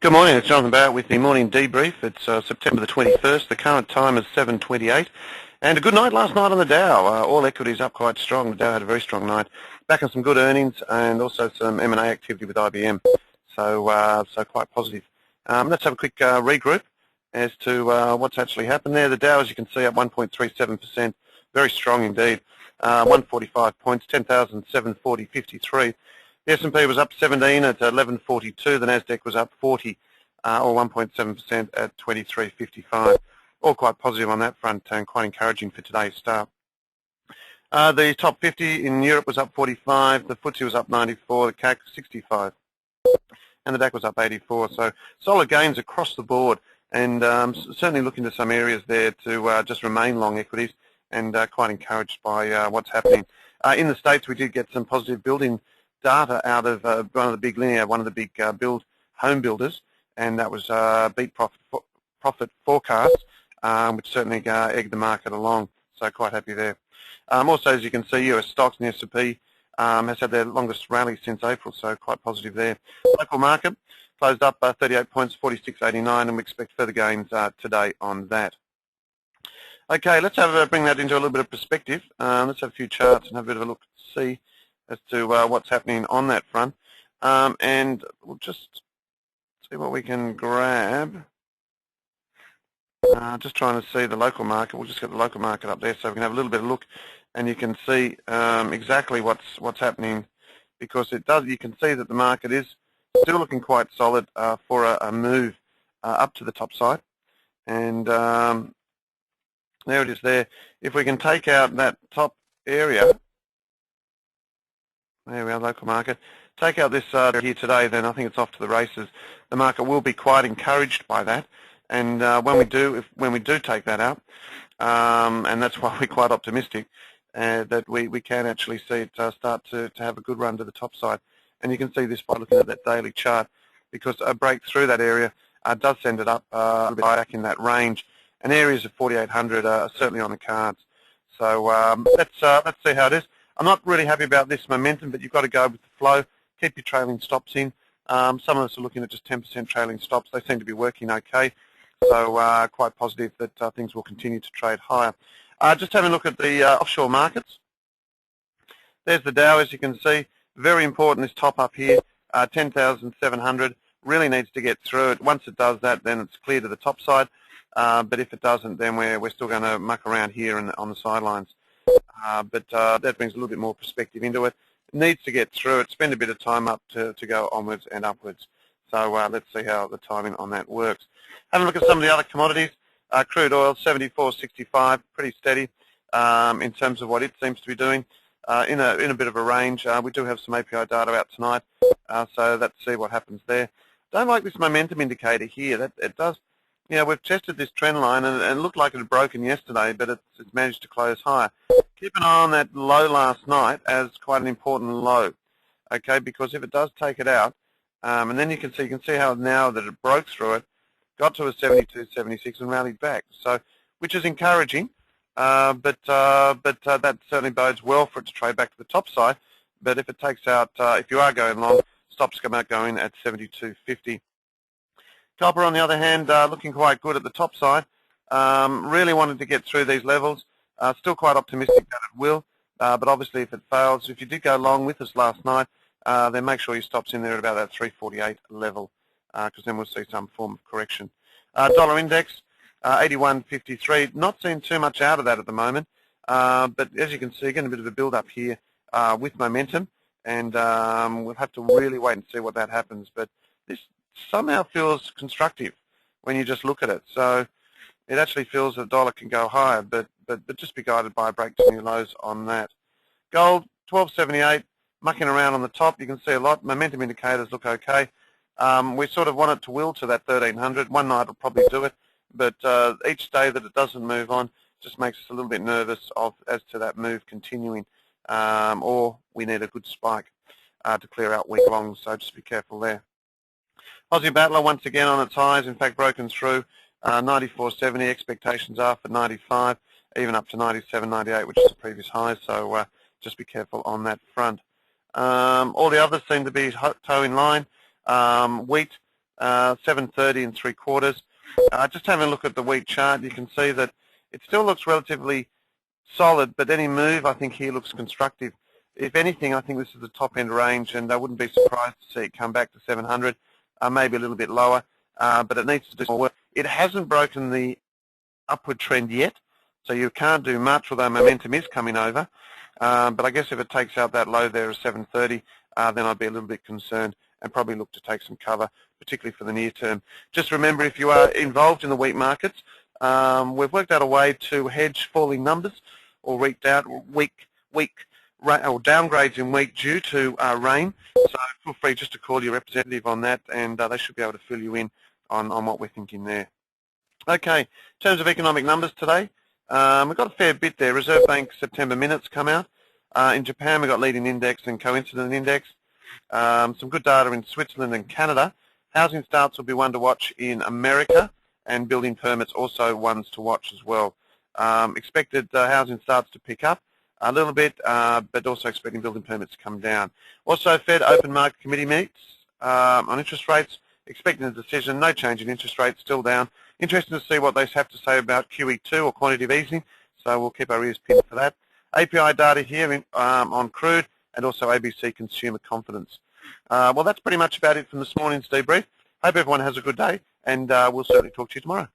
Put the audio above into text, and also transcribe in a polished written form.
Good morning, it's Jonathan Barratt with the morning debrief. It's September the 21st. The current time is 7:28. And a good night last night on the Dow. All equities up quite strong. The Dow had a very strong night. Back on some good earnings and also some M&A activity with IBM. So quite positive. Let's have a quick regroup as to what's actually happened there. The Dow, as you can see, up 1.37%. Very strong indeed. 145 points, 10,740.53. The S&P was up 17 at 1142. The Nasdaq was up 40, or 1.7% at 2355. All quite positive on that front and quite encouraging for today's start. The top 50 in Europe was up 45. The FTSE was up 94. The CAC 65, and the DAX was up 84. So solid gains across the board, and certainly looking to some areas there to just remain long equities, and quite encouraged by what's happening. In the States, we did get some positive building data out of one of the big home builders, and that was beat profit forecast, which certainly egged the market along. So quite happy there. Also, as you can see, US stocks and the S&P has had their longest rally since April, so quite positive there. Local market closed up 38 points, 46.89, and we expect further gains today on that. Okay, let's bring that into a little bit of perspective. Let's have a few charts and have a bit of a look to see as to what's happening on that front. And we'll just see what we can grab. Just trying to see the local market. We'll just get the local market up there so we can have a little bit of look, and you can see exactly what's happening, because it does. You can see that the market is still looking quite solid for a move up to the top side, and there it is there. If we can take out that top area, there we are, local market. Take out this here today, then I think it's off to the races. The market will be quite encouraged by that, and when we do take that out, and that's why we're quite optimistic that we can actually see it start to have a good run to the top side. And you can see this by looking at that daily chart, because a break through that area does send it up a little bit back in that range, and areas of 4,800 are certainly on the cards. So let's see how it is. I'm not really happy about this momentum, but you've got to go with the flow. Keep your trailing stops in. Some of us are looking at just 10% trailing stops. They seem to be working okay. So quite positive that things will continue to trade higher. Just having a look at the offshore markets. There's the Dow, as you can see. Very important, this top up here, 10,700. Really needs to get through it. Once it does that, then it's clear to the top side. But if it doesn't, then we're still going to muck around here on the sidelines. But that brings a little bit more perspective into it. It needs to get through it, spend a bit of time up to go onwards and upwards. So let's see how the timing on that works. Having a look at some of the other commodities. Crude oil, 74.65, pretty steady in terms of what it seems to be doing. In a bit of a range. We do have some API data out tonight, so let's see what happens there. Don't like this momentum indicator here. It does. We've tested this trend line, and it looked like it had broken yesterday, but it's managed to close higher. Keep an eye on that low last night as quite an important low, okay? Because if it does take it out, and then you can see how now that it broke through it, got to a 72.76 and rallied back. So, which is encouraging, but that certainly bodes well for it to trade back to the top side. But if it takes out, if you are going long, stops come out going at 72.50. Copper, on the other hand, looking quite good at the top side. Really wanted to get through these levels. Still quite optimistic that it will, but obviously if it fails, if you did go long with us last night, then make sure your stop's in there at about that 348 level, because then we'll see some form of correction. Dollar index, 81.53. Not seeing too much out of that at the moment, but as you can see, again, a bit of a build-up here with momentum, and we'll have to really wait and see what that happens. But this somehow feels constructive when you just look at it. So it actually feels the dollar can go higher, but just be guided by a break to new lows on that. Gold, 12.78, mucking around on the top. You can see a lot. Momentum indicators look okay. We sort of want it to will to that 1,300. One night will probably do it, but each day that it doesn't move on just makes us a little bit nervous as to that move continuing, or we need a good spike to clear out week long, so just be careful there. Aussie battler once again on its highs, in fact broken through 94.70. Expectations are for 95, even up to 97.98, which is the previous high, so just be careful on that front. All the others seem to be toe in line. Wheat 730 3/4. Just having a look at the week chart, you can see that it still looks relatively solid, but any move I think here looks constructive. If anything, I think this is the top end range, and I wouldn't be surprised to see it come back to 700, maybe a little bit lower, but it needs to do more work. It hasn't broken the upward trend yet, so you can't do much, although momentum is coming over. But I guess if it takes out that low there of 730, then I'd be a little bit concerned and probably look to take some cover, particularly for the near term. Just remember, if you are involved in the weak markets, we've worked out a way to hedge falling numbers or downgrades in week due to rain. So feel free just to call your representative on that, and they should be able to fill you in on what we're thinking there. Okay, in terms of economic numbers today, we've got a fair bit there. Reserve Bank September minutes come out. In Japan, we've got leading index and coincident index. Some good data in Switzerland and Canada. Housing starts will be one to watch in America, and building permits also ones to watch as well. Expected housing starts to pick up a little bit, but also expecting building permits to come down. Also, Fed Open Market Committee meets on interest rates, expecting a decision, no change in interest rates, still down. Interesting to see what they have to say about QE2 or quantitative easing, so we'll keep our ears pinned for that. API data here on crude, and also ABC consumer confidence. Well, that's pretty much about it from this morning's debrief. Hope everyone has a good day, and we'll certainly talk to you tomorrow.